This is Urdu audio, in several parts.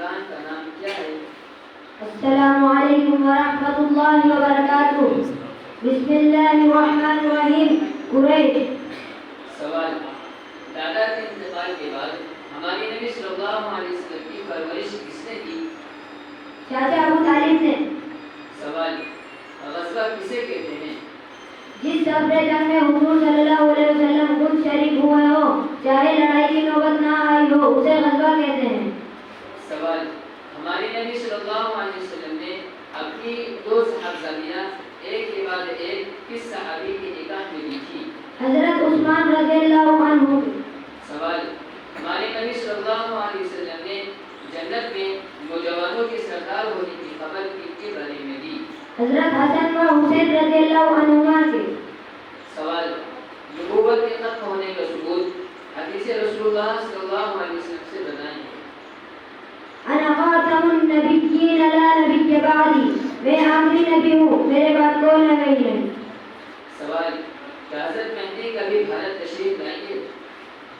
خاندان کا نام کیا ہے؟ السلام علیکم ورحمۃ اللہ وبرکاتہ. بسم اللہ الرحمن الرحیم. قریش. سوال: دادا کے انتقال کے بعد ہمارے نبی صلی اللہ علیہ وسلم کی پرورش کس نے کی؟ چاچا ابو طالب نے. سوال: غزوہ کسے کہتے ہیں؟ جس صفرے جنگ میں حضور صلی اللہ علیہ وسلم خود شریک ہوئے ہو چاہے لڑائی کی نوبت نہ آئی ہو اسے غزوہ کہتے ہیں. سوال: ہمارے نبی صلی اللہ علیہ وسلم نے اپنی 2 صحابیاں ایک کے بعد ایک کس صحابی کی نکاح میں دی تھی؟ حضرت عثمان رضی اللہ عنہ. سوال: ہمارے نبی صلی اللہ علیہ وسلم نے جنت میں نوجوانوں کے سردار ہونے کی خبر کن کے بارے میں دی؟ حضرت حسن و حسین رضی اللہ عنہما کے. سوال: نبوت کے ختم ہونے کا ثبوت حدیث رسول اللہ صلی اللہ علیہ وسلم سے بتائیں. انا خاتم النبیین لا نبی بعدی. میں آخری نبی ہوں میرے بعد کوئی نبی نہیں. سوال: کیا حضرت مہدی کبھی بھارت تشریف لائیں گے؟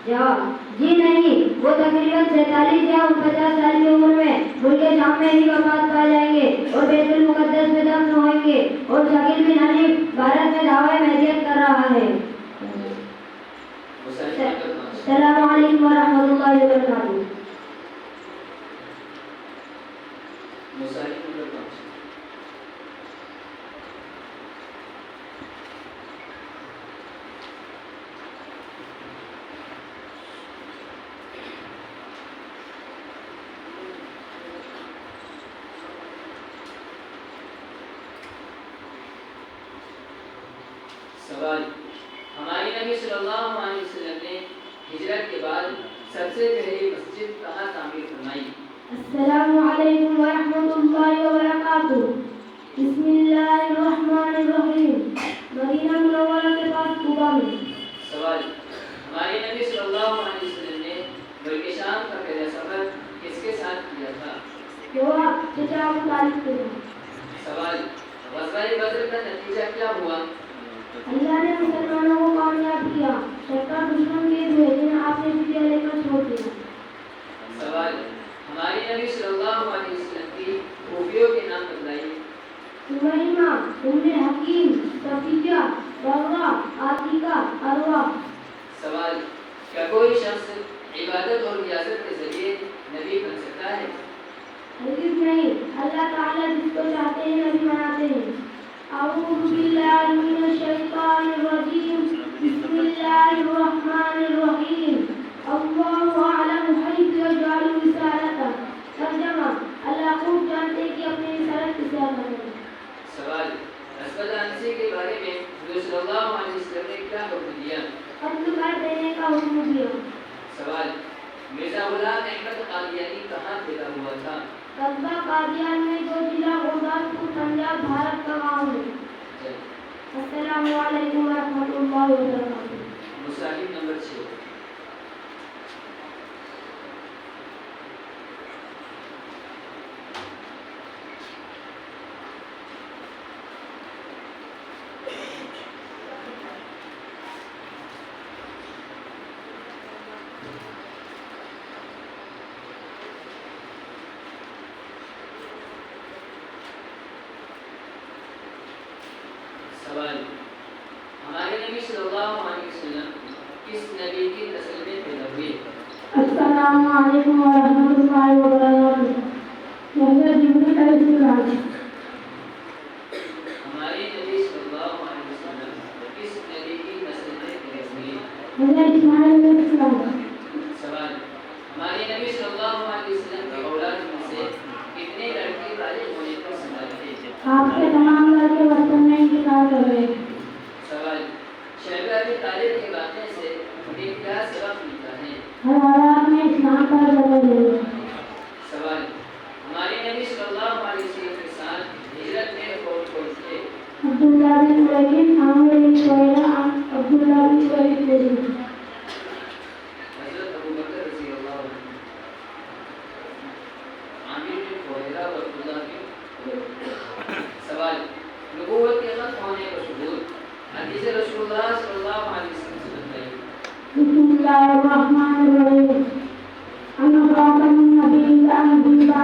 جواب: جی نہیں، وہ تقریباً 47 یا 50 سال کی عمر میں ملک شام میں ہی وفات پا جائیں گے اور بیت المقدس میں دفن ہوئیں گے اور شکیل بن حنیف بھارت میں دعوی مہدیت کر رہا ہے. السلام علیکم ورحمۃ اللہ وبرکاتہ. سوال: ہمارے نبی صلی اللہ علیہ وسلم نے ہجرت کے بعد سب سے پہلی مسجد کہاں تعمیر فرمائی؟ السلام علیکم ورحمۃ اللہ وبرکاتہ. بسم اللہ الرحمن الرحیم. مدینہ منورہ کے پاس طوبہ میں. سوال: ہمارے نبی صلی اللہ علیہ وسلم نے ملک شام کا پہلا سفر کس کے ساتھ کیا تھا؟ جواب: چچا ابو طالب کے. سوال: غزوہ بدر کا نتیجہ کیا ہوا؟ اللہ نے مسلمانوں کو کامیاب کیا. سرکار دشمن کے ہوئے جنہیں آپ نے فدیہ لے کر چھوڑ دیا. سوال: ہمارے نبی صلی اللہ علیہ وسلم کی پھوپھیوں کے نام بتلائیے. سمیمہ، ام حکیم، صفیہ، برہ، عاتقہ، اروہ. سوال: کیا کوئی شخص عبادت اور ریاضت کے ذریعے نبی بن سکتا ہے؟ ہرگز نہیں، اللہ تعالیٰ جس کو چاہتے ہیں نبی بناتے ہیں. اعوذ باللہ من الشیطان الرجیم. بسم اللہ الرحمن الرحیم. اللہ اعلم حیث یجعل رسالتہ. ترجمہ: اللہ خوب جانتے ہیں کہ اپنی رسالت کسے عطا کریں. سوال: اسود انسی کے بارے میں حضور صلی اللہ علیہ وسلم نے کیا حکم دیا؟ قتل کر دینے کا حکم دیا. سوال: مرزا غلام احمد قادیانی کہاں پیدا ہوا تھا؟ قصبہ قادیان میں جو ضلع گرداسپور پنجاب بھارت کا گاؤں ہے. السلام علیکم ورحمۃ اللہ وبرکاتہ. مصاحف نمبر 6. سوال: ہمارے نبی صلی اللہ علیہ وسلم کس نبی کی نسل میں پیدا ہوئے؟ السلام علیکم ورحمۃ اللہ وبرکاتہ. حضرت جبریل علیہ السلام. ہمارے نبی صلی اللہ علیہ وسلم کس نبی کی نسل میں پیدا ہوئے؟ حضرت اسماعیل علیہ السلام. سوال: ہمارے نبی صلی اللہ علیہ وسلم کی اولاد میں سے کتنے لڑکے بالغ ہونے پر سنبھال تھے؟ آپ کے تمام لڑکے بچپن میں انتقال کر گئے. سوال: شیبہ ابی طالب کے واقعے سے ہمیں کیا سبق ملتا ہے؟ ہر حالات میں اسلام پر بدل دیں. سوال: ہمارے نبی صلی اللہ علیہ وسلم کے ساتھ ہجرت میں کون تھے؟ عبداللہ بن ابی، عامر بن سہیلہ، عبداللہ بن ابی. حضرت ابو بکر رضی اللہ عنہ، عامر بن سہیلہ اور عبداللہ بن. سوال: نبوت کے ختم ہونے کا ثبوت حدیث رسول اللہ صلی اللہ علیہ وسلم سے بتائیے. بسم اللہ الرحمن الرحیم. انا خاتم النبیین لا نبی بعدی.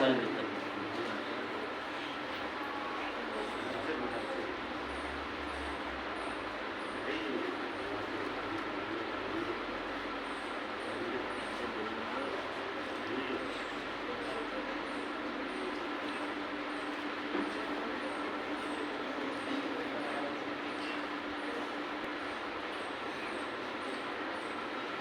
7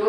2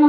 9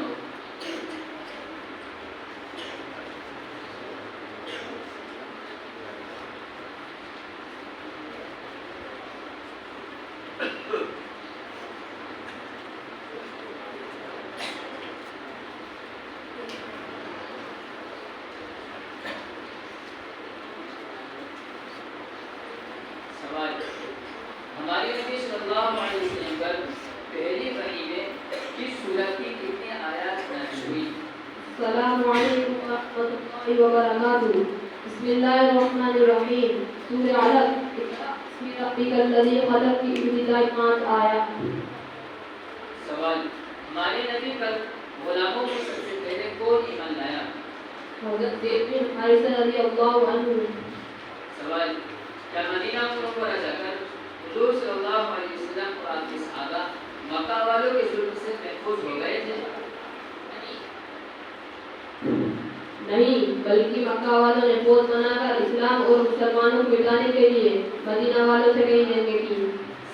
9 الله وبركاته. بسم الله الرحمن الرحيم. سورة علق. بسم ربك الذي خلق في ابتداء 5 آیات. سوال: ہمارے نبی پر غلاموں کو سب سے پہلے کون ایمان لایا؟ حضرت زید بن حارثہ رضی اللہ عنہ. سوال: کیا مدینہ منورہ جا کر حضور صلی اللہ علیہ وسلم اور آپ کے صحابہ مکہ والوں کے ظلم سے محفوظ ہو گئے تھے؟ نہیں، بلکہ مکہ والوں نے فوج بنا کر اسلام اور مسلمانوں کو مٹانے کے لیے مدینہ والوں سے کئی جنگیں کی.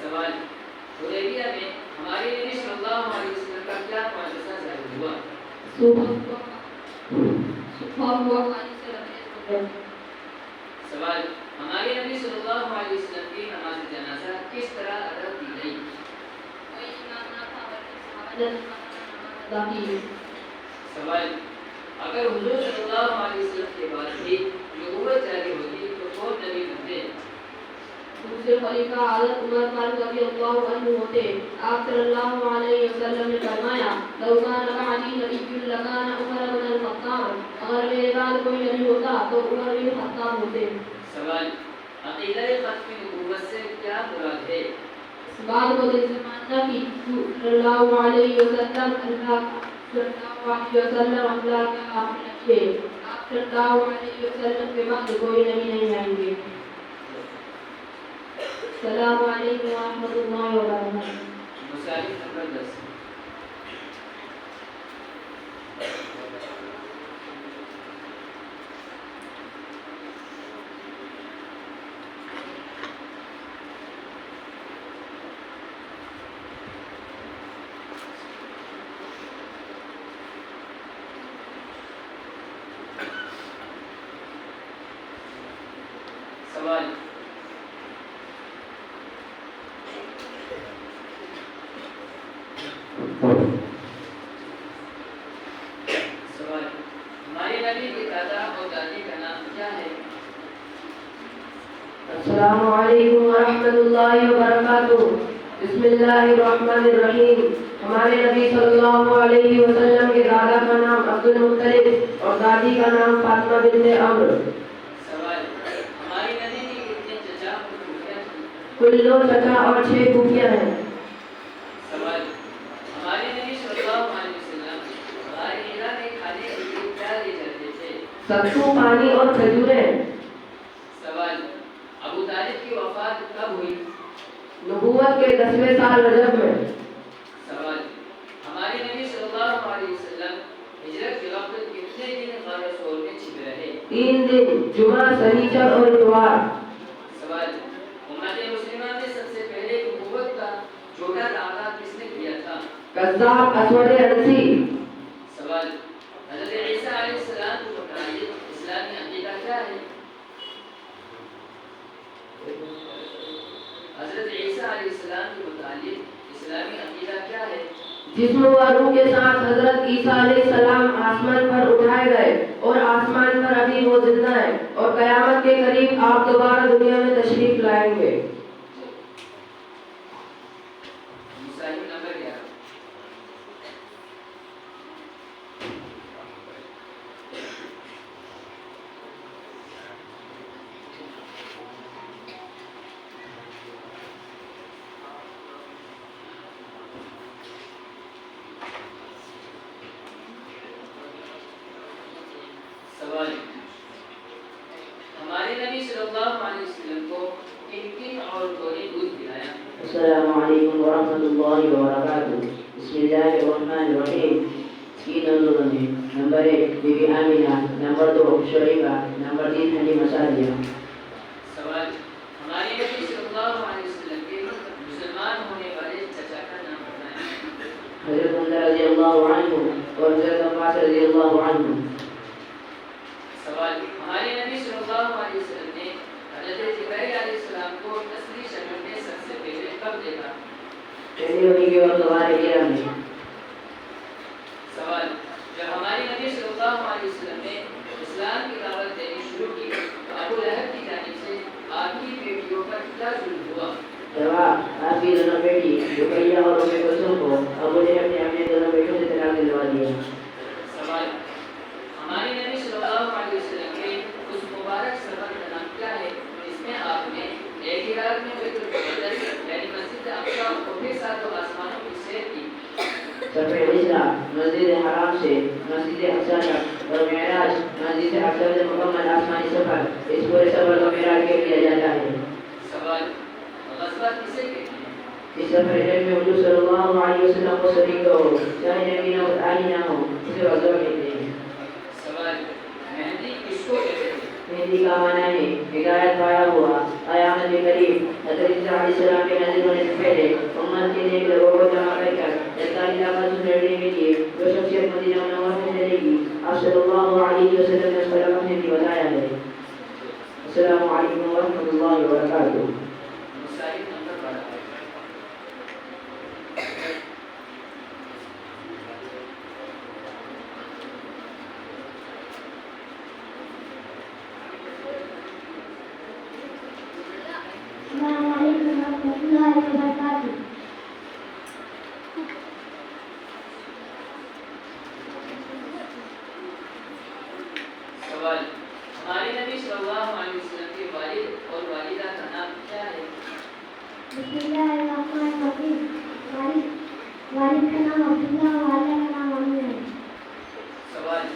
سوال: حدیبیہ میں ہمارے نبی صلی اللہ علیہ وسلم کا کیا معجزہ ظاہر ہوا؟ صبح ہوا پانی سے لبریز ہو گئے. سوال: ہمارے نبی صلی اللہ علیہ وسلم کی نماز جنازہ کس طرح ادا کی گئی؟ سوال: اگر حضور صلی اللہ علیہ وسلم کے بعد بھی نبوت جاری ہوتی تو کون نبی بنتے؟ دوسرے خلیفہ حضرت عمر فاروق رضی اللہ عنہ ہوتے. آپ صلی اللہ علیہ وسلم نے فرمایا: لو کان بعدی نبی لکان عمر بن الخطاب. اگر میرے بعد کوئی نبی ہوتا تو عمر بن الخطاب ہوتے. سوال: عقیدہ ختم نبوت سے کیا مراد ہے؟ اس بات کو دل سے ماننا کہ صلی اللہ علیہ وسلم اللہ کا آپ صلی اللہ علیہ وسلم کے بعد کوئی نبی نہیں آئیں گے. السلام علیکم ورحمۃ اللہ وبرکاتہ. مصالح نمبر 10. سوال: ہمارے نبی کے دادا اور دادی کا نام کیا ہے؟ السلام علیکم ورحمۃ اللہ وبرکاتہ. بسم اللہ الرحمن الرحیم. ہمارے نبی صلی اللہ علیہ وسلم کے دادا کا نام عبد المطلب اور دادی کا نام فاطمہ بنت عمرو. سوال: ہمارے نبی کی کتنے چچا اور پھوپھیاں تھیں؟ کل 9 چچا اور 6 پھوپھیاں ہیں. سوال: ہمارے نبی صلی اللہ علیہ وسلم غار حرا میں کھانے کے لیے کیا لے جاتے تھے؟ ستو، پانی اور کھجوریں. سوال: ابو طالب کی وفات کب ہوئی؟ نبوت کے 10ویں سال رجب میں. سوال: ہمارے نبی صلی اللہ علیہ وسلم ہجرت کے وقت کتنے دن غار ثور میں چھپے رہے؟ 3 دن، جمعہ، سنیچر اور اتوار. سوال: امت مسلمہ میں سب سے پہلے نبوت کا جھوٹا دعویٰ کس نے کیا تھا؟ کذاب اسود عنسی. سوال: حضرت عیسیٰ علیہ السلام کو متعلق اسلامی عقیدہ کیا ہے؟ حضرت عیسیٰ علیہ السلام کے متعلق اسلامی عقیدہ کیا ہے؟ جسم و روح کے ساتھ حضرت عیسیٰ علیہ السلام آسمان پر اٹھائے گئے اور آسمان پر ابھی وہ زندہ ہے اور قیامت کے قریب آپ دوبارہ دنیا میں تشریف لائیں گے. مصالح نمبر 11. سوال: ہمارے نبی صلی اللہ علیہ وسلم کو کن کن عورتوں نے دودھ پلایا؟ السلام علیکم ورحمۃ اللہ وبرکاتہ. بسم اللہ الرحمن الرحیم. 3 نمبروں میں. Number 1 Bibi Amina. Number 2 Shoaiba. Number 3 Halima Sadia. سوال: ہمارے نبی صلی اللہ علیہ وسلم کے مسلمان ہونے والے چچا کا نام بتائیں. حضرت حمزہ رضی اللہ عنہ اور حضرت عباس رضی اللہ عنہ. سوال: ہمارے نبی صلی اللہ علیہ وسلم نے حضرت جبرائیل علیہ السلام کو اصلی شکل میں سب سے پہلے کب دیکھا؟ پہلی ہونے کے وقت غار حرا میں. سوال: جب ہمارے نبی صلی اللہ علیہ وسلم نے اسلام کی دعوت دینی شروع کی تو ابو لہب کی جانب سے آپ کی بیٹیوں پر کیا ظلم ہوا؟ جواب: آپ کی دونوں بیٹی رقیہ اور ام کلثوم کو ابو لہب نے اپنے دونوں بیٹوں سے طلاق دلوا دیا. سوال: ہمارے نبی صلی اللہ علیہ اسرا مسجد حرام سے مسجد اقصی تک اور معراج مسجد اقصی سے مکمل آسمانی سفر اس پورے سفر کا معراج کہہ دیا جاتا ہے. سوال غزوہ کسے کہتے ہیں؟ اس سفر علم میں حضور صلی اللہ علیہ وسلم کو شریک ہو چاہے نبی نہ ہو آئی نہ ہو اسے غزوہ کہتے ہیں. سوال مہدی کس کو کہتے ہیں؟ مہدی کا معنی ہے ہدایت پایا ہوا. قیامت قریب حضرت عیسیٰ علیہ السلام کے نازل ہونے سے پہلے امت کے لیے لوگوں کو جمع کر کر جلدی علاقہ سننے کے لیے جو شخصیت مدینہ منورہ میں چلے گی آپ صلی اللہ علیہ وسلم نے اس پر اپنے بھی بتایا ہے. السلام علیکم ورحمۃ اللہ وبرکاتہ. مسائل نمبر 12. السلام علیکم ورحمۃ اللہ وبرکاتہ. سوال ہمارے نبی صلی اللہ علیہ وسلم کے والد اور والدہ کا نام کیا ہے؟ بسم اللہ الرحمن الرحیم. والد کا نام عبداللہ اور والدہ کا نام آمنہ ہے. سوال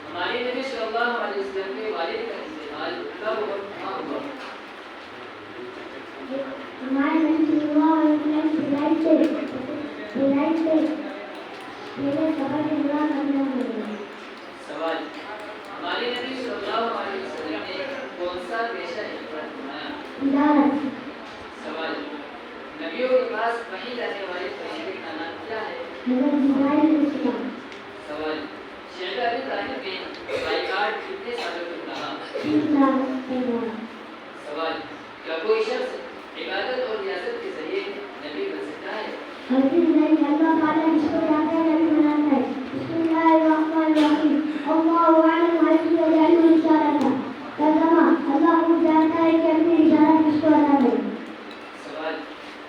ہمارے نبی صلی اللہ علیہ وسلم کے والد کا انتقال کب اور کہاں ہوا؟ ہمارے نبی صلی اللہ علیہ وسلم کی ہدایت سے پہلے سفر کے دوران اپنا ہو گیا. سوال ہمارے نبی صلی اللہ علیہ وسلم نے کون سا پیشہ اختیار فرمایا؟ تجارت. سوال نبیوں کے پاس وحی لانے والے فرشتے کا نام کیا ہے؟ حضرت جبرائیل علیہ السلام. سوال شیخ ابی طالب نے بائیکاٹ کتنے سالوں تک رہا؟ 30 سال پہلے. سوال کیا کوئی شخص عبادت اور ریاضت کے ذریعے نبی بن سکتا ہے؟ ہرگز نہیں. اللہ تعالیٰ جس کو چاہتا ہے نبی بناتا ہے. بسم اللہ الرحمن الرحیم. اللہ اعلم حیث یجعل رسالتہ. ترجمہ اللہ خود جانتا ہے کہ اپنی رسالت کس کو عطا کرے. سوال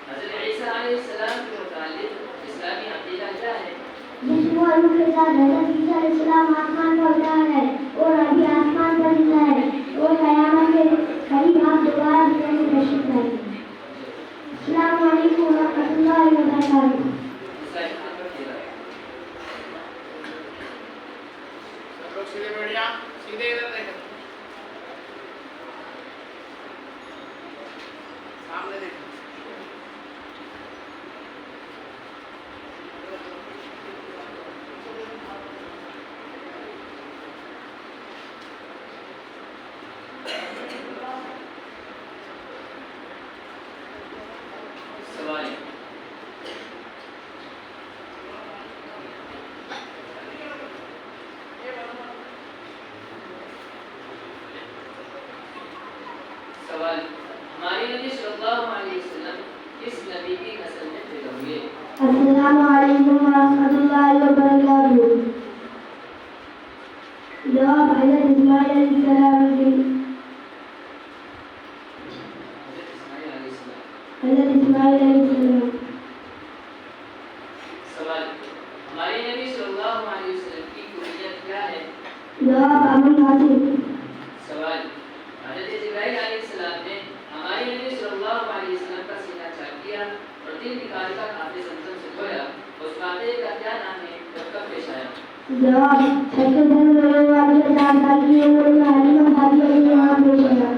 حضرت عیسیٰ علیہ السلام کے متعلق اسلامی عقیدہ کیا ہے؟ جسم و روح کے ساتھ حضرت عیسیٰ علیہ السلام آسمان پر اٹھا ہے اور ابھی آسمان پر زندہ ہے اور قیامت کے قریب آپ دوبارہ دنیا میں تشریف لائیں گے. السلام علیکم ورحمۃ اللہ وبرکاتہ. مسائل نمبر 13. سب لوگ سیدھے بیٹھ جائیں. سیدھے ادھر دیکھیں. سامنے دیکھیں. سوال سوال ہمارے نبی صلی اللہ علیہ وسلم کس نبی کی نسل میں پیدا ہوئے؟ السلام علیکم ورحمۃ اللہ وبرکاتہ. جواب حضرت اسماعیل علیہ السلام کی. حضرت اسماعیل علیہ السلام. سوال ہمارے نبی صلی اللہ علیہ وسلم کی کنیت کیا ہے؟ جواب امن حاصل. سوال حضرت جبرائیل علیہ السلام نے ہمارے نبی صلی اللہ علیہ وسلم کا سینہ چاک کیا اور دل نکال کر آب زمزم سے دھویا. اس واقعے کا کیا نام ہے جب کب پیش آیا؟ جواب سچے دن میں واقعہ 4 سال کی عمر میں حلیمہ سعدیہ کے یہاں پیش آیا.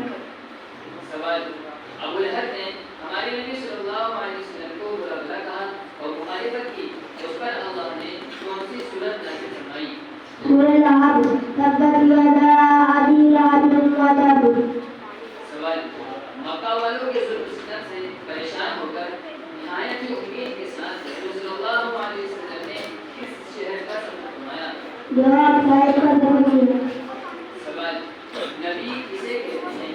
سوال ابو لہب نے ہمارے نبی صلی اللہ علیہ وسلم کو برا بھلا کہا اور مخالفت کی. اس پر اللہ نے کون سی سورت نازل فرمائی؟ سورہ لہب. تبت یدا ابی لہب وتب. سوال مکہ والوں کے ظلم و ستم سے پریشان ہو کر نہایت ہی امید کے ساتھ رسول صلی اللہ علیہ وسلم نے کس شہر کا سفر فرمایا؟ جواب طائف کا سفر کیا. سوال نبی کسے کہتے ہیں؟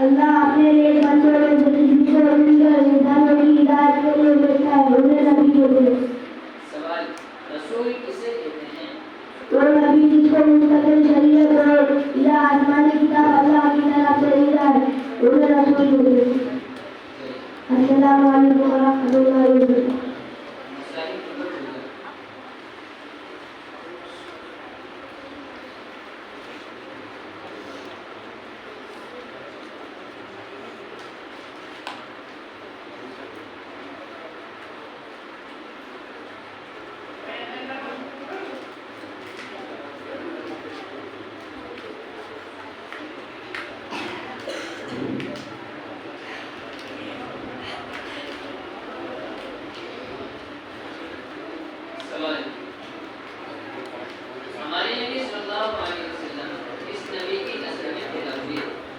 اللہ اپنے لیے بندوں میں سے کسی کو ان کے انسانوں کی ہدایت کے لیے بھیجتا ہے. انہیں نبی کہتے ہیں. سوال رسول کسے کہتے ہیں؟ وہ نبی جس کو مستقل شریعت اور یا آسمانی کتاب اللہ کی طرف سے ملا ہے. انہیں رسول کہتے ہیں. السلام علیکم ورحمۃ اللہ وبرکاتہ. مسائل نمبر 13.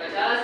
50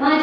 5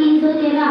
313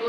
2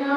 9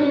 6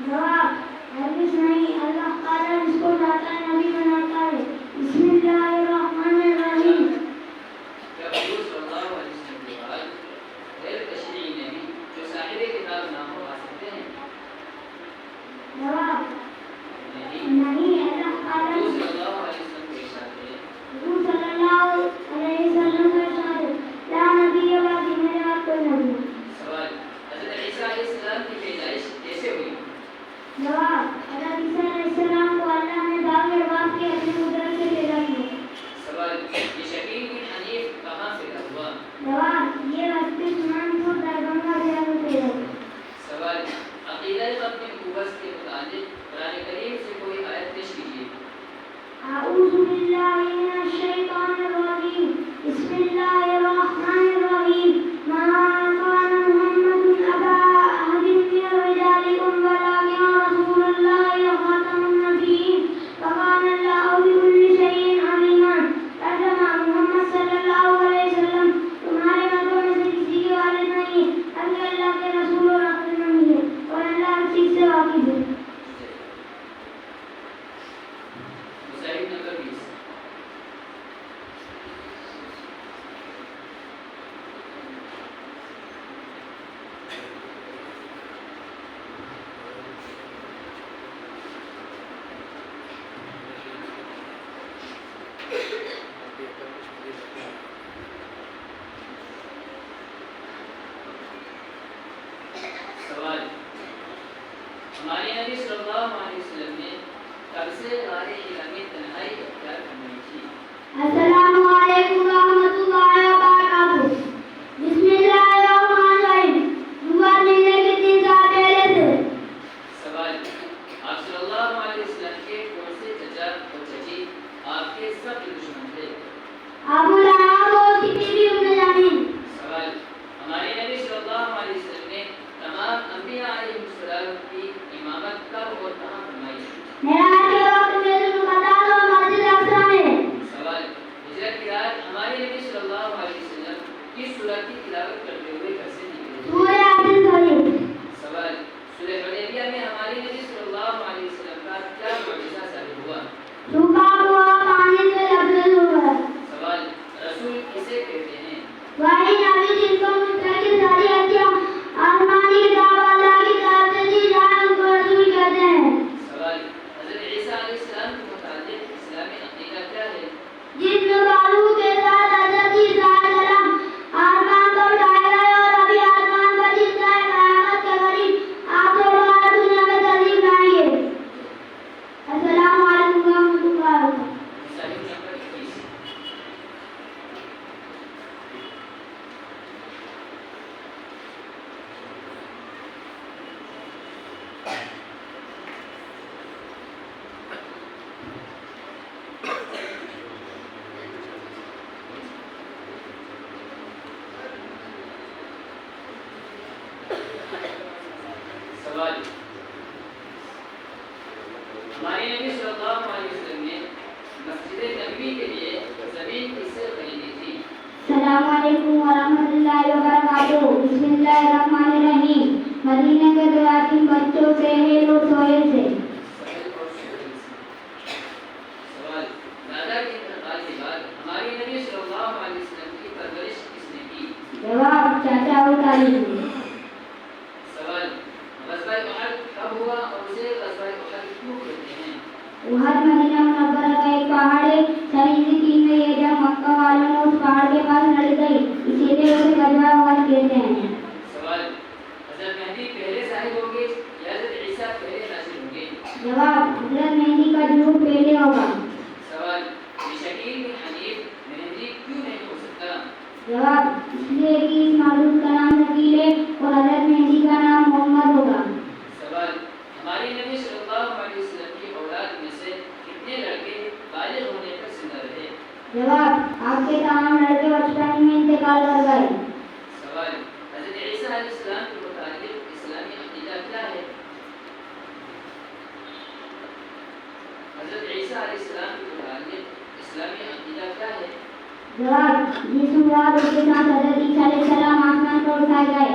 جواب ہرگز نہیں، اللہ تعالیٰ جس کو چاہتا ہے نبی بناتا ہے۔ بسم اللہ الرحمن الرحیم۔ جب حضور صلی اللہ علیہ وسلم کے بعد غیر تشریعی نبی جو صاحب کتاب نہ ہو آ سکتے ہیں؟ جواب نہیں، نہیں، اللہ تعالیٰ حضور صلی اللہ علیہ وسلم کے ارشاد ہے حضور صلی اللہ علیہ وسلم کا ارشاد ہے، لا نبی بعدی، میرے بعد کوئی نبی نہیں۔ سوال حضرت عیسیٰ علیہ السلام کی پیدائش کیسے ہوئی؟ جواب حضرت عیسیٰ علیہ السلام کو اللہ نے باغ باغ کے اپنے قدرت سے پیدا کیا۔ سوال یہ شکیل بن حنیف کہاں سے ہوا؟ جواب یہ راستے سنان کو دربنگا ضلع میں پیدا کیا۔ سوال عقیدہ قبر قوت کے متعلق قرآن کریم سے کوئی آیت پیش کیجیے۔ اعوذ باللہ من الشیطان الرجیم، بسم اللہ الرحمن الرحیم، ما كان محمد ابا احد من رجالکم ولکن رسول اللہ وخاتم النبیین وکان اللہ بکل شیء علیما۔ ترجمہ محمد صلی اللہ علیہ وسلم تمہارے مردوں میں سے کسی کے والد نہیں ہے، بلکہ اللہ کے رسول اور آخری نبی ہے، اور اللہ ہر چیز سے واقف ہے۔ مصحف نمبر 20۔ سوال ہمارے نبی صلی اللہ علیہ وسلم نے کب سے غار حرا میں تنہائی اختیار فرمائی تھی؟ السلام علیکم ورحمۃ اللہ وبرکاتہ۔ بسم اللہ الرحمن الرحیم۔ نبوت ملنے کے 3 سال پہلے سے۔ سوال آپ صلی اللہ علیہ وسلم کے کون سے چچا اور چچی آپ کے سب دشمن تھے؟ ابو لہب اور اس کی بیوی ام جمیل۔ سوال ہمارے نبی صلی اللہ علیہ وسلم نے تمام انبیاء علیہ السلام کی امامت کب اور کہاں فرمائی؟ معراج کے وقت بیت المقدس اور مسجد اقصی میں۔ سوال ہجرت کی رات ہمارے نبی صلی اللہ علیہ وسلم کس سورت کی تلاوت کرتے ہوئے گھر سے نکلے؟ سورہ یاسین شریف۔ سوال صلح حدیبیہ میں ہمارے نبی صلی اللہ علیہ وسلم کا کیا معجزہ ظاہر ہوا؟ سوکھا ہوا پانی سے لبریز ہو گیا۔ سوال رسول کسے کہتے ہیں؟ وہی نبی جن کو مستقل ساری ہتھیاں آسمانی کتاب اللہ کی طرف سے دی جائے ان کو رسول کہتے ہیں۔ سوال حضرت عیسیٰ علیہ السلام کے متعلق اسلامی عقیدہ کیا ہے؟ جس میں بالوں کے ساتھ حضرت عیسیٰ علیہ السلام آسمان پر اٹھائے گئے اور ابھی آسمان پر جس طرح قیامت کے قریب آپ دوبارہ دنیا میں تشریف لائیں گے۔ السلام علیکم ورحمۃ اللہ وبرکاتہ۔ مصحف نمبر 21۔ سوال ہمارے نبی صلی اللہ علیہ وسلم نے مسجد نبوی کے لیے زمین کس سے خریدی تھی؟ السلام علیکم ورحمۃ اللہ وبرکاتہ۔ بسم اللہ الرحمن الرحیم۔ مدینہ کے 2 یتیم بچوں سہیل اور سہیل سے۔ سہیل اور سہیل سے۔ سوال دادا کے انتقال کے بعد ہمارے نبی صلی اللہ علیہ وسلم کی پرورش کس نے کی؟ جواب چاچا اور تائی سے۔ سوال غزوہ احد کب ہوا اور اسے غزوہ احد کیوں کہتے ہیں؟ احد مدینہ منورہ کا ایک پہاڑ ہے۔ سن ہجری 3 میں یہ جنگ مکہ والوں نے اس پہاڑ کے پاس لڑ گئی، اسی لیے اسے غزوہ احد کہتے ہیں۔ سوال حضرت مہدی پہلے ظاہر ہوں گے یا حضرت عیسیٰ پہلے نازل ہوں گے؟ جواب حضرت مہدی کا ظہور پہلے ہوگا۔ سوال یہ شکیل بن حنیف مہدی کیوں نہیں ہو سکتا؟ جواب اس لیے کہ اس معبود کا نام شکیل ہے اور حضرت مہدی کا نام محمد ہوگا۔ سوال ہمارے نبی صلی اللہ علیہ وسلم کی اولاد میں سے کتنے لڑکے بالغ ہونے تک زندہ رہے؟ جواب آپ کے تمام لڑکے بچپن میں انتقال کر گئے۔ سوال حضرت عیسیٰ علیہ السلام کے متعلق اسلامی عقیدہ کیا ہے؟ حضرت عیسیٰ علیہ السلام کے متعلق اسلامی عقیدہ کیا ہے؟ جواب جس رات اس کے ساتھ حضرت عیسیٰ علیہ السلام آسمان پر اٹھائے گئے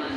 5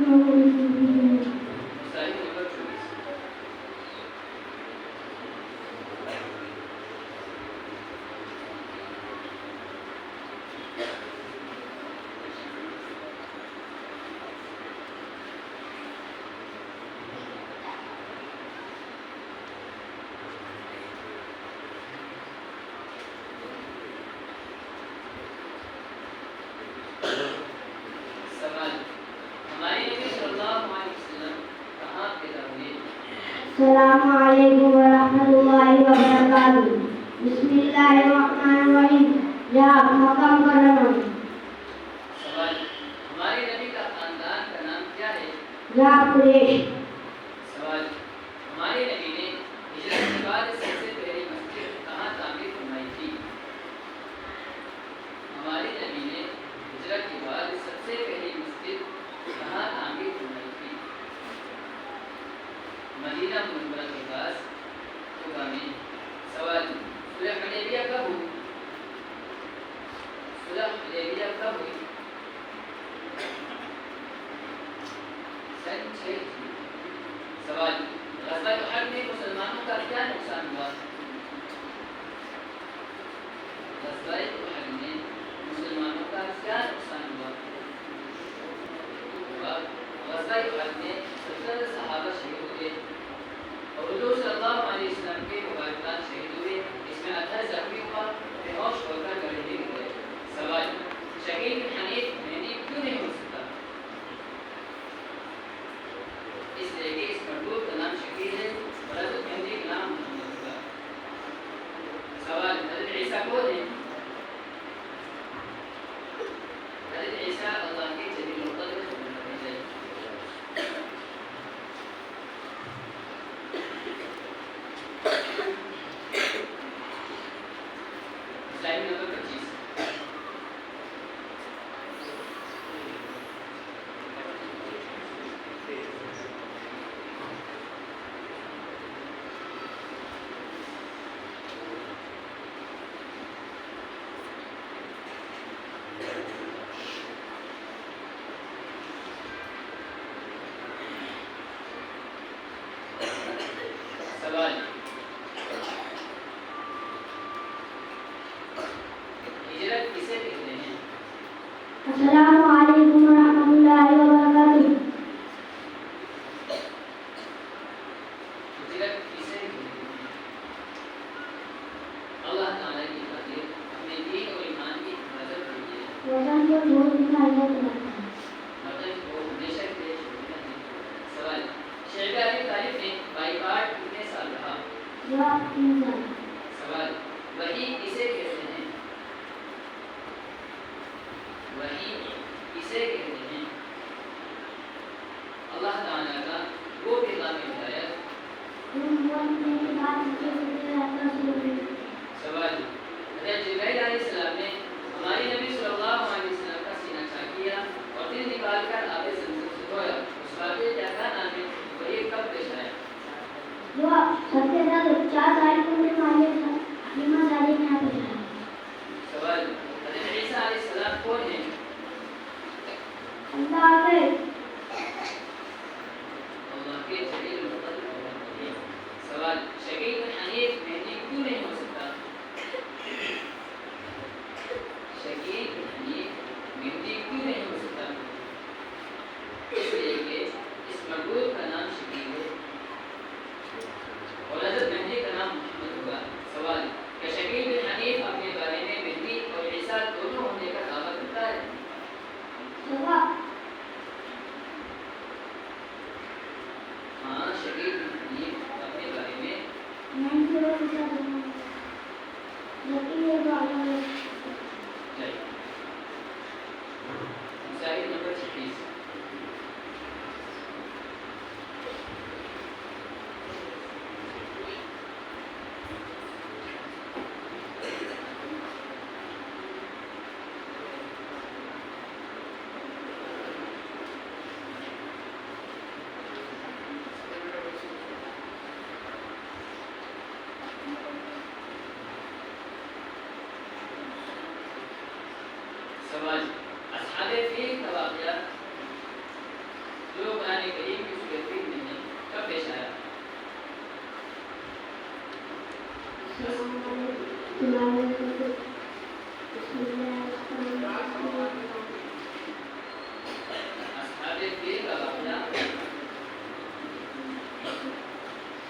مسائل نمبر 24 سوال ہمارے نبی صلی اللہ علیہ وسلم کہاں پیدا ہوئے؟ السلام علیکم ورحمۃ اللہ وبرکاتہ. بسم اللہ الرحمن الرحیم. یا مقام کرنا. سوال ہمارے نبی کا خاندان کا نام کیا ہے؟ یا قریش. سوال ہمارے نبی نے ہجرت کے بعد سب سے پہلی مسجد کہاں تعمیر فرمائی تھی؟ ہمارے نبی نے ہجرت کے بعد سب سے پہلی مسجد کہاں تعمیر فرمائی تھی؟ مدینہ منورہ کے پاس قباء میں. سوال صلح حدیبیہ کب ہوئی؟ صلح حدیبیہ کب ہوئی؟ سن 6 سوال غزوہ احد میں مسلمانوں کا کیا نقصان ہوا؟ غزوہ احد میں مسلمانوں کا کیا نقصان ہوا؟ غزوہ احد میں 70 صحابہ شہید ہوئے اور حضور صلی اللہ علیہ وسلم کے مبارکان شہید ہوئے. اس میں 18 زخمی ہوا، بےہوش ہو کر گڑھے گر گئے. سوال شہید بن حنیف مہدی کیوں نہیں ہو سکتا؟ اس لیے کہ اس مربوط کا نام شکیل ہے اور حضرت مہدی کا نام محمد ہوگا. سوال حضرت عیسیٰ کون ہے؟ حضرت عیسیٰ اللہ کے جلیل القدر بھیجے. مسائل نمبر 25 سوال ہجرت کسے کہتے ہیں؟ السلام علیکم ورحمۃ اللہ وبرکاتہ. ہجرت کسے کہتے ہیں؟ اللہ تعالیٰ کی خاطر اپنے دین اور ایمان کی حفاظت کیجیے. وطن کو چھوڑ دینا اللہ تعالیٰ. وطن کو ہمیشہ کے لیے چھوڑنا نہیں. سوال شیخ ابی طالب نے بائیکاٹ کتنے سال رہا؟ یا 3 سال. سوال وحی کسے کہتے ہیں؟ وحی کسے کہتے ہیں؟ اللہ تعالیٰ کا وہ پیغام ہدایت. سوال حضرت جبرائیل علیہ السلام نے ہمارے نبی صلی اللہ علیہ وسلم کا سینہ چاک کیا اور دل نکال کر آب زمزم سے دھویا. اس واقعے کیا تھا نام ہے؟ وہی کب پیش آیا؟ جو سب سے زیادہ 4 سال کی عمر میں حلیمہ سعدیہ نے آپ کو. سوال حضرت عیسیٰ علیہ السلام کون ہیں؟ اللہ کے اللہ کے جلیل القدر ہیں. سوال شقیق بن حنیف مہدی کیوں نہیں ہو سکتا؟ شقیق بن حنیف مہدی کیوں نہیں ہو سکتا؟ اس لیے کہ اس مربوط کا نام شقیق ہے اور حضرت مہدی کا نام محمد ہوگا. سوال کیا شقیق بن حنیف اپنے بارے میں مہدی اور عیسیٰ دونوں ہونے کا دعویٰ کرتا ہے؟ جواب ہاں شقیق بن حنیف اپنے بارے میں نہیں کرو ایسا نہیں. لیکن یہ بات ہے چاہیے. مسائل نمبر 36 سوال اصحاب فیل کا واقعہ کریم کی سورۃ فیل میں کب پیش آیا؟ اصحاب فیل کا واقعہ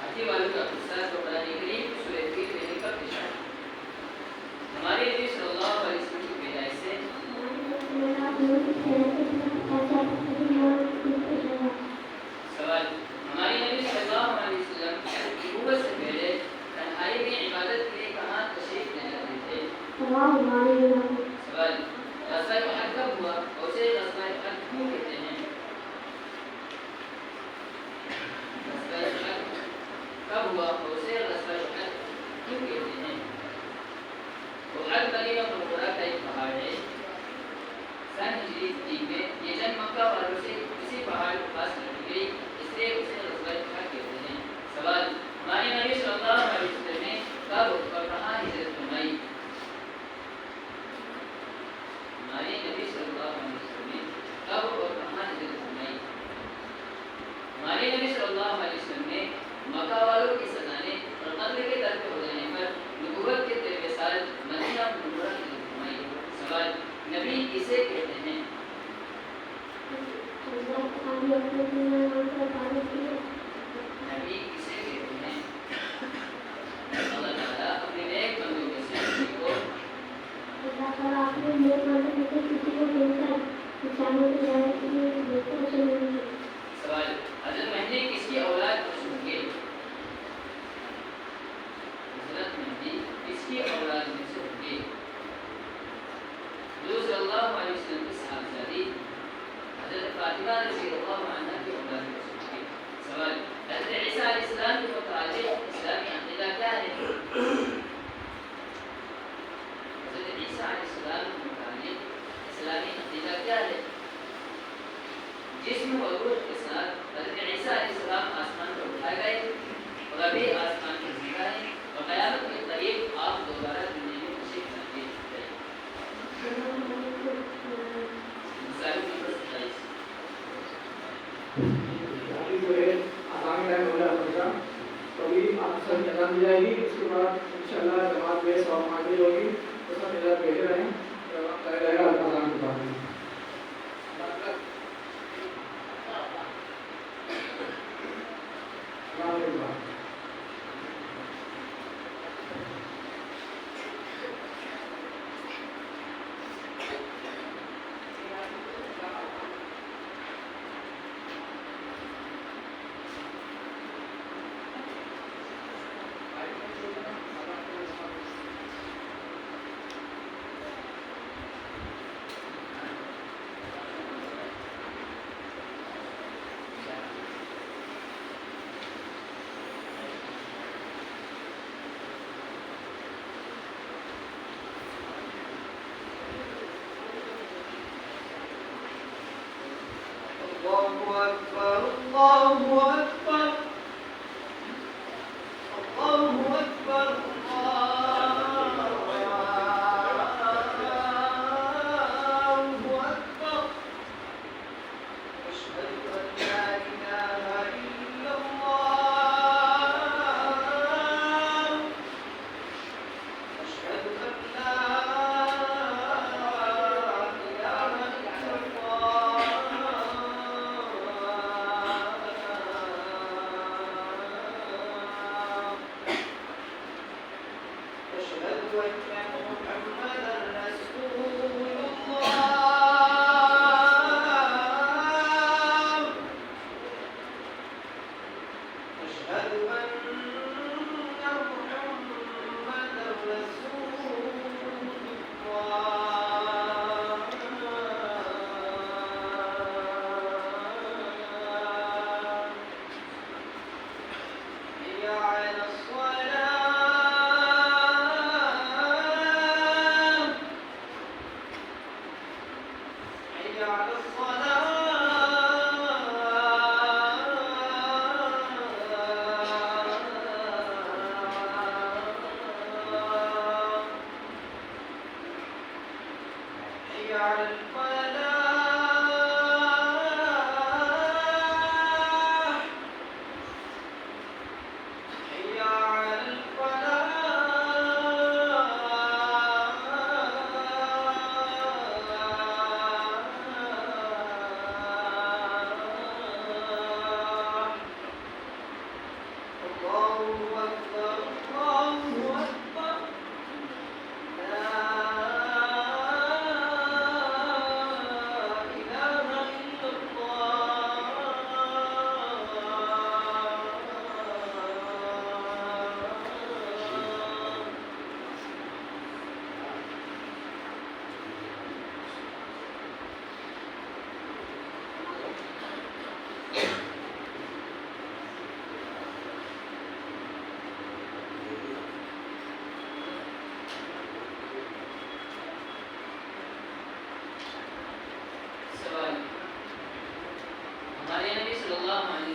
ہاتھی والوں کا قصہ تو قرآن کریم کی سورۃ فیل میں کب پیش آیا؟ ہمارے نبی صلی اللہ علیہ وسلم کی پیدائش سے سوال ہمارے نبی صلی اللہ علیہ وسلم نبوت سے پہلے تنہائی میں عبادت کے لیے کہاں تشریف لے جاتے تھے؟ سوال غزوہ احد کب ہوا اور اسے غزوہ احد کیوں کہتے ہیں؟ غزوہ احد کب ہوا اور اسے غزوہ احد کیوں کہتے ہیں؟ احد کلمہ مبارکہ کا ایک پہاڑ ہے سن ہجری 3 میں یہ جنگ مکہ والوں سے اسی پہاڑ کے پاس لڑی گئی اس لیے اسے غزوہ احد کہتے ہیں۔ سوال ہمارے نبی صلی اللہ علیہ وسلم نے کب اور کہاں ہجرت فرمائی؟ ہمارے نبی صلی اللہ علیہ وسلم نے کب اور کہاں ہجرت فرمائی؟ ہمارے نبی صلی اللہ علیہ وسلم نے مکہ والوں کی سزانے اور قتل کے ترک ہو جانے پر نبوت کے 13ویں سال مدینہ منورہ کی ہجرت فرمائی۔ سوال نبی کسے کہتے ہیں؟ نبی کسے کہتے ہیں؟ اللہ تعالیٰ اپنے نیک بندوں میں سے کسی کو سوال حضرت مہدی کس کی اولاد میں سے ہوں گے؟ حضرت مہدی کس کی اولاد میں سے ہوں گے؟ حضور صلی اللہ علیہ وسلم کی صاحبزادی حضرت فاطمہ رضی اللہ عنہا کی اولاد میں سے ہوں گے۔ سوال حضرت عیسیٰ علیہ السلام کے متعلق اسلامی عقیدہ کیا ہے؟ حضرت عیسیٰ علیہ السلام کے متعلق اسلامی عقیدہ کیا ہے؟ جسم اور روح کے ساتھ حضرت عیسیٰ علیہ السلام آسمان پر اٹھائے گئے اور ابھی آسمان پر زندہ ہیں اور قیامت کے قریب آپ دوبارہ دنیا میں تشریف لاتے ہیں۔ مسائل نمبر 27 آسان ٹائم ہو رہا ہے تو ابھی آپ سب اذان دی جائے گی اس کے بعد انشاءاللہ جماعت میں سوال مانگی ہوگی تو سب ادھر بیٹھے رہیں رہے گا اذان کے بعد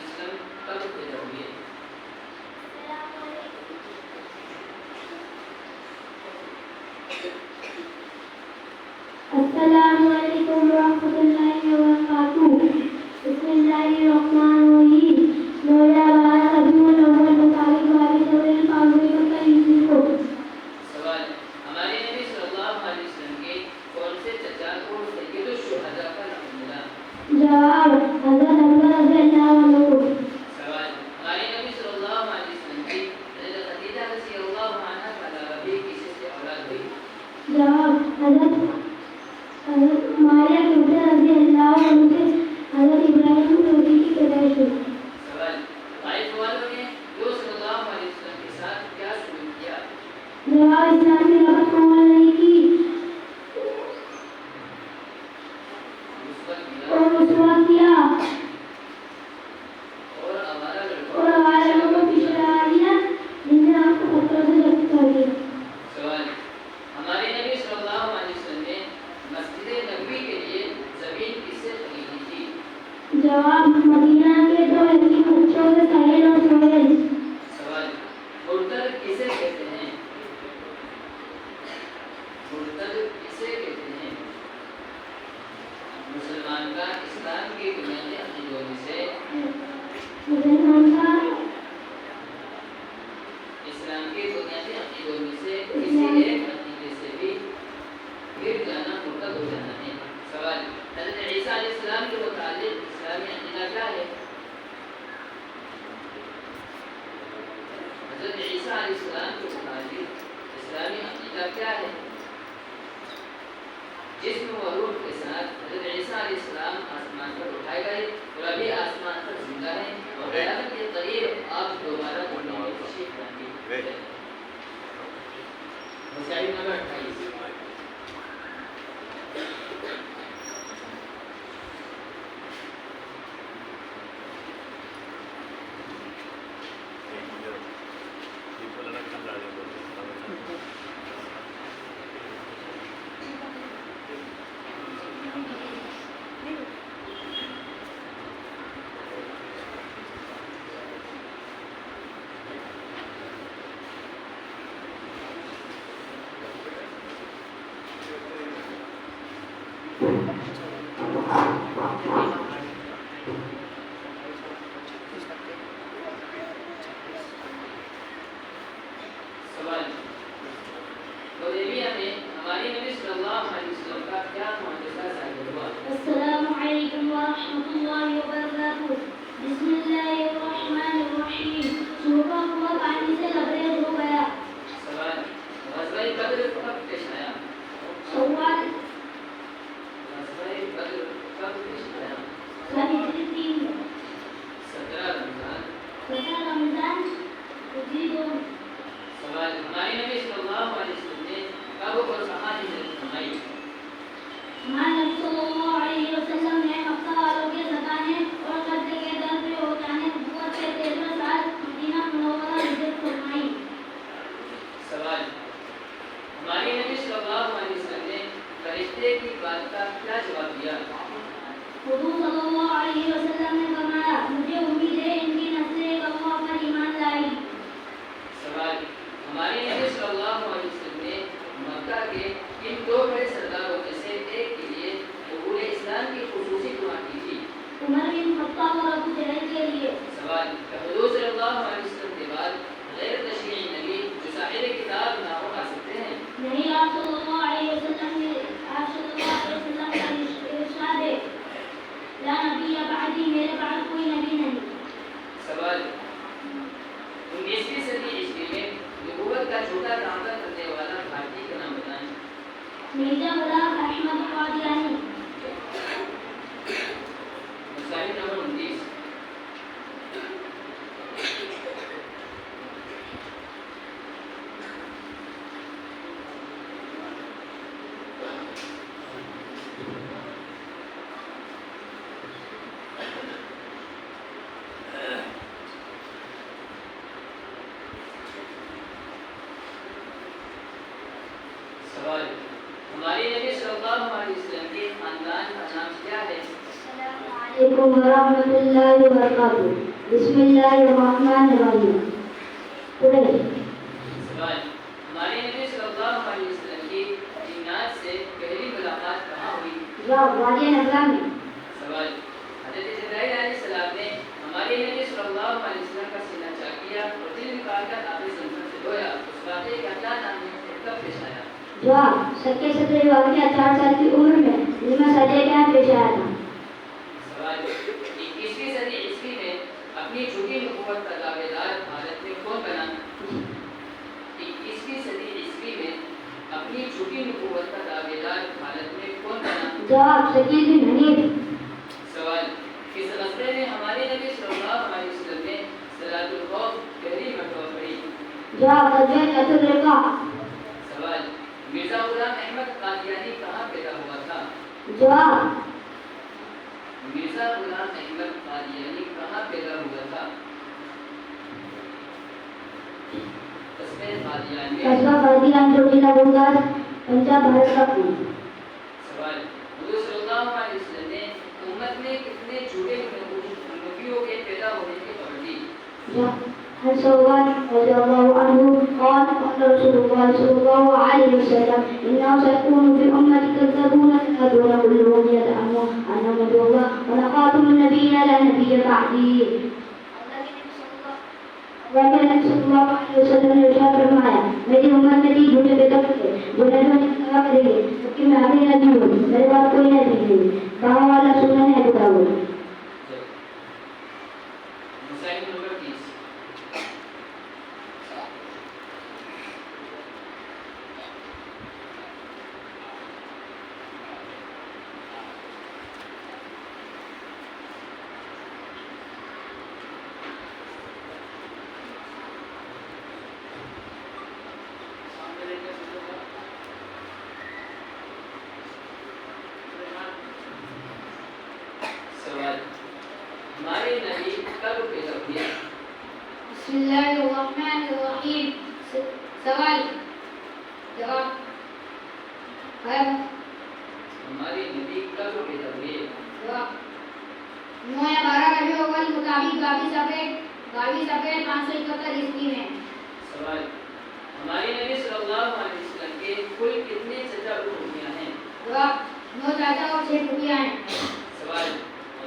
وسلم کب پیدا ہوئے؟ السلام علیکم ورحمۃ اللہ وبرکاتہ. بسم اللہ الرحمن الرحیم. نویا بارہ ربیع الاول مطابق والی سورہ القمر کا تیسیر کو. سوال: ہمارے نبی صلی اللہ علیہ وسلم کے کون سے چچا کو سید الشہداء کا نام ملا؟ جواب: حضرت حمزہ رضی اللہ عنہ کو. سوال: ہمارے نبی صلی اللہ علیہ وسلم کی حضرت خدیجہ رضی اللہ عنہا کا علاوہ بھی کسی سے اولاد ہوئی؟ جواب: حضرت ماریا رضی اللہ عنہ سے حضرت ابراہیم لوگی کی پیدائش ہوئی. سوال: طائف والوں نے جو صلی اللہ علیہ وسلم کے ساتھ کیا سلوک کیا؟ جواب: اسلام کی دعوت قبول نہیں کی مثبت ملا اور رسوا کیا اور ہمارا اور ہمارے لوگوں کو پیچھے لگا دیا جن نے آپ کو پتھروں سے ضبط کر دیا. سوال: ہمارے نبی صلی اللہ علیہ وسلم نے مسجد نبوی کے لیے زمین کس سے خریدی تھی؟ جواب: مدینہ کے دو یتیم بچوں سے سہیل اور سہیل. سوال: مرتد کسے کہتے ہیں؟ مرتد کسے کہتے ہیں؟ مسلمان کا اسلام کی بنیادی عقیدوں میں سے مسلمان کا اسلام کے بنیادی عقیدوں میں سے کسی ایک عقیدے سے بھی گر جانا مرتد ہو جانا ہے. سوال: حضرت عیسیٰ علیہ السلام کے متعلق اسلامی عقیدہ کیا ہے؟ حضرت عیسیٰ علیہ السلام کے متعلق اسلامی عقیدہ کیا ہے؟ جسم و روح کے ساتھ حضرت عیسیٰ علیہ السلام آسمان پر اٹھائے گئے اور ابھی آسمان پر زندہ ہیں اور قیامت کے قریب آپ دوبارہ دنیا میں تشریف لائیں گے. مسائل نمبر 28. سوال: حدیبیہ میں ہمارے نبی صلی اللہ علیہ وسلم کا کیا معجزہ ظاہر ہوا؟ السلام علیکم ورحمۃ اللہ وبرکاتہ. بسم اللہ الرحمن الرحیم. سورہ ہوا پانی سے لبریز ہو گیا. سوال: غزوہ بدر کب پیش آیا؟ سوال: غزوہ بدر کب پیش آیا؟ ہجری 3 17 رمضان. 17 رمضان ہجری 2. سوال: ہمارے نبی صلی اللہ علیہ وسلم نے کب اور کہاں ہجرت فرمائی؟ ہمارے نبی صلی اللہ علیہ وسلم نے مکہ والوں کے ستانے اور قتل کے در پہ ہو جانے نبوت کے 13 سال مدینہ منورہ ہجرت فرمائی. سوال: ہمارے نبی صلی اللہ علیہ وسلم نے فرشتے کی بات کا کیا جواب دیا؟ حضور صلی اللہ علیہ وسلم نے فرمایا: مجھے امید ہے ان کی نسلیں اللہ پر ایمان لائیں. سوال: ہمارے نبی صلی اللہ علیہ وسلم نے مکہ کے ان دو بڑے سرداروں میں سے ایک کے لیے قبول اسلام کی خصوصی دعا کی تھی؟ عمر بن خطاب اور ابو جہل کے لیے. سوال: حضور صلی اللہ علیہ وسلم کے بعد غیر تشریعی نبی جو صاحب کتاب نہ ہو سکتے ہیں؟ نہیں، آپ صلی اللہ علیہ وسلم کا ارشاد ہے: لا نبی بعدی، میرے بعد کوئی نبی نہیں. سوال: 19ویں صدی عیسوی میں نبوت کا جھوٹا دعویٰ کرنے والا بھارتی کا نام بتائیں. مرزا غلام احمد قادیانی. مسائل نمبر 29. سوال: ہمارے نبی صلی اللہ علیہ وسلم کے خاندان کا نام کیا ہے؟ السلام علیکم ورحمۃ اللہ وبرکاتہ. بسم الله الرحمن الرحيم. قريش. سوال ہمارے نبی صلی اللہ علیہ وسلم کی جنات سے پہلی ملاقات کہاں ہوئی؟ جواب وادی نبلا میں. سوال حضرت جبرائیل علیہ السلام نے ہمارے نبی صلی اللہ علیہ وسلم کا سینہ چاک کیا اور دل نکال کر آب زمزم سے دھویا، اس واقعے کا کیا نام ہے اور کب پیش آیا؟ جواب سکے سترے واقعہ 4 سال کی عمر میں علم سجے کا پیش آیا تھا. سوال 21ویں صدی عیسوی میں اپنی جھوٹی نبوت کا دعوے دار حالت میں کون بنا؟ 21ویں صدی عیسوی میں اپنی جھوٹی نبوت کا دعوے دار حالت میں کون بنا؟ جواب شکیل بن حنیف. سوال کس غزوے میں ہمارے نبی صلی اللہ علیہ وسلم نے صلاۃ الخوف پہلی مرتبہ پڑھی؟ جواب غزوہ ذات الرقاع. سوال مرزا غلام احمد قادیانی کہاں پیدا ہوا تھا؟ جواب مرزا غلام احمد قادیانی کہاں پیدا ہوا تھا؟ قصبہ قادیان میں. قصبہ قادیان جو ضلع بلدار پنجاب بھارت کا تھا. سوال حضور صلی اللہ علیہ وسلم نے امت میں کتنے جھوٹے نبیوں کے پیدا ہونے کی خبر دی؟ عن ثوبان رضي الله عنه قال قال رسول الله صلى الله عليه وسلم إنه سيكون في أمتي كذابون يكذبون كلهم يزعمون أنهم نبي الله وأنا خاتم النبيين لا نبي بعدي. وكان النبي صلى الله عليه وسلم نے ارشاد فرمایا میری امت میں بھی جھوٹے پیدا ہوئے جو نبیوں نے کہا کریں گے کہ میں آخری نبی ہوں میرے بعد کوئی نبی نہیں. کہا والا سنن ہے ابو داؤد. مسائل نمبر 30. سوال ہمارے نبی کب پیدا ہوئے؟ بسم الله الرحمن الرحيم. سوال جواب ہمارے نبی کب پیدا ہوئے؟ جواب 9 یا 12 ربیع الاول مطابق 22 اپریل 571 عیسوی میں. سوال ہمارے نبی صلی اللہ علیہ وسلم کے کل کتنے چچا پھوپھیاں ہیں؟ جواب 9 چاچا اور 6 پھوپھیاں ہیں. سوال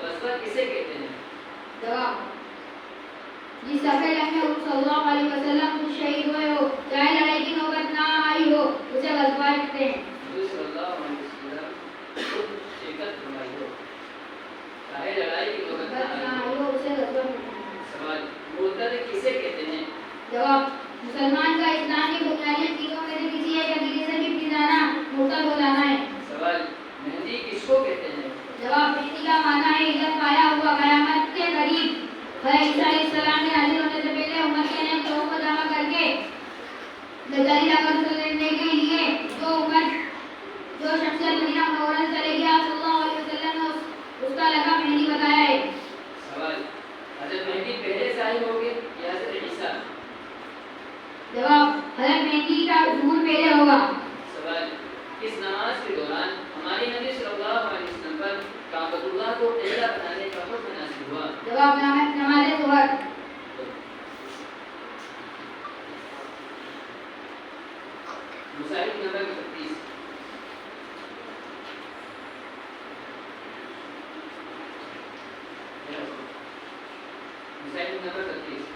غزوہ کسے کہتے ہیں؟ جواب جس سفر میں حضور صلی اللہ علیہ وسلم خود شہید ہوئے ہو چاہے لڑائی کی نوبت نہ آئی ہو اسے غزوہ کہتے ہیں. حضور صلی اللہ علیہ وسلم خود شرکت فرمائی ہو چاہے لڑائی کی نوبت نہ آئی ہو. اسے غزوہ کہتے ہیں. سوال مرتد کسے کہتے ہیں؟ جواب مسلمان کا اسلام کی بنیادی چیزوں میں سے کسی ایک عقیدے سے بھی پھر مرتد ہو جانا ہے. سوال مہندی کس کو کہتے ہیں؟ جواب مہندی کا معنی ہے عزت پایا ہوا قیامت کے قریب. عیسیٰ علیہ السلام کے حاضر ہونے سے پہلے امت کے نیک لوگوں کو جمع کر کے دجالی رقم لینے کے لیے جو شخصیت مدینہ منورہ سے چلے گی آپ صلی اللہ علیہ وسلم نے اس کا لقب مہندی بتایا ہے. سوال حضرت مہدی پہلے ظاہر ہوں گے یا حضرت عیسیٰ؟ جواب حضرت مہندی کا ظہور پہلے ہوگا. سوال کس نماز کے دوران ہمارے نبی صلی اللہ علیہ وسلم پر کعبۃ اللہ کو قبلہ بنانے کا حکم نازل ہوا؟ جواب نماز ظہر. مسائل نمبر 36. مسائل نمبر 36.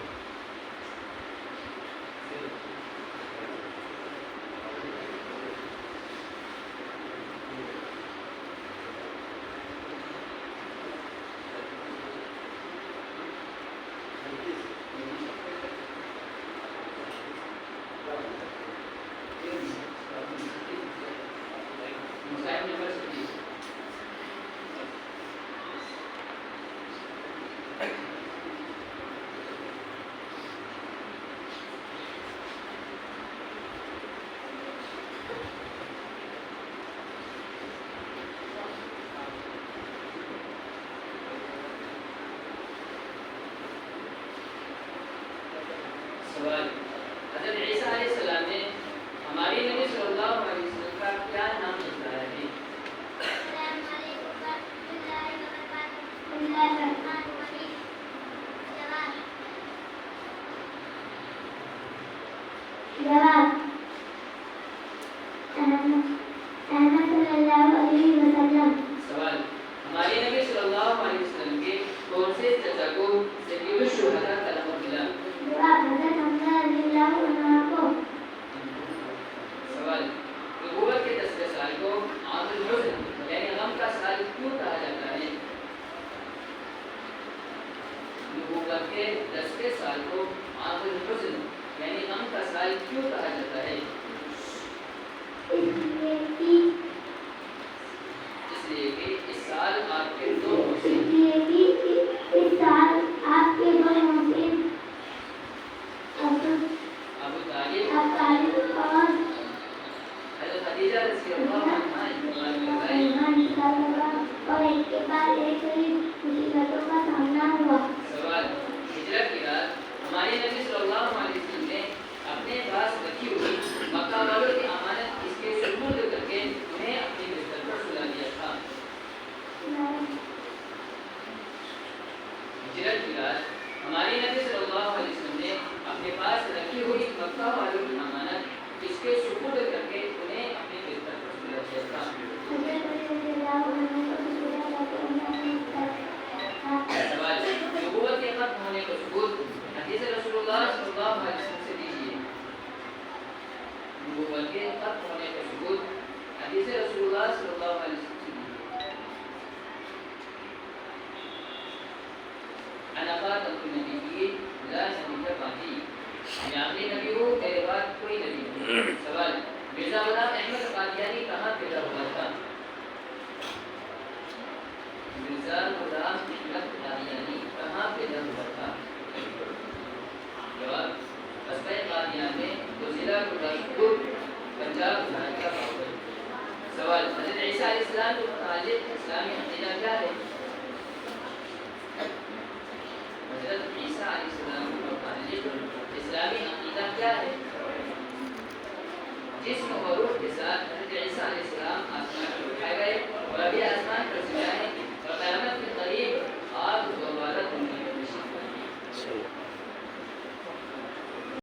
مسائل نمبر 36. سوال حضرت عیسیٰ علیہ السلام نے ہمارے نبی صلی اللہ علیہ وسلم کا کیا نام بتلایا ہے؟ نبوت کے 10ویں سال کو عام الحزن یعنی غم کا سال کیوں کہا جاتا ہے؟ اس لیے کہ اس سال آپ کے دو ابو طالب حضرت خدیجہ رضی اللہ عنہا انتقال کر گئے۔ اور ایک کے بعد ایک مصیبتوں کا سامنا ہوا۔ سوال: ہجرت کی رات ہمارے نبی صلی اللہ علیہ وسلم نے اپنے پاس رکھی ہوئی مکہ والوں کی امانت اس کے سپرد کر کے انہیں اپنی بستر پر سلا دیا تھا۔ ہجرت کی رات ہمارے نبی صلی اللہ علیہ وسلم نے اپنے پاس رکھی ہوئی مکہ والوں کی امانت اس کے سپرد کر کے انہیں اپنی بستر پر سلا دیا تھا۔ سوال: نبوت کے ختم ہونے کا ثبوت حدیث رسول اللہ صلی اللہ علیہ وسلم سے دیجیے۔ نبوت کے ختم ہونے کا ثبوت حدیث رسول اللہ صلی اللہ علیہ وسلم سے دیجیے۔ انا خاتم النبیین لا نبی بعدی، میں آخری نبی ہوں، میرے بعد کوئی نبی نہیں۔ سوال: مرزا غلام احمد قادیانی کہاں پیدا ہوا تھا؟ مرزا غلام احمد قادیانی کہاں پیدا ہوا تھا؟ جواب: قصبہ قادیان میں جو ضلع گرداسپور پنجاب بھارت کا واقع ہے۔ سوال: حضرت عیسیٰ علیہ السلام کے متعلق اسلامی عقیدہ کیا ہے؟ حضرت عیسیٰ علیہ السلام کے متعلق اسلامی عقیدہ کیا ہے؟ جسم و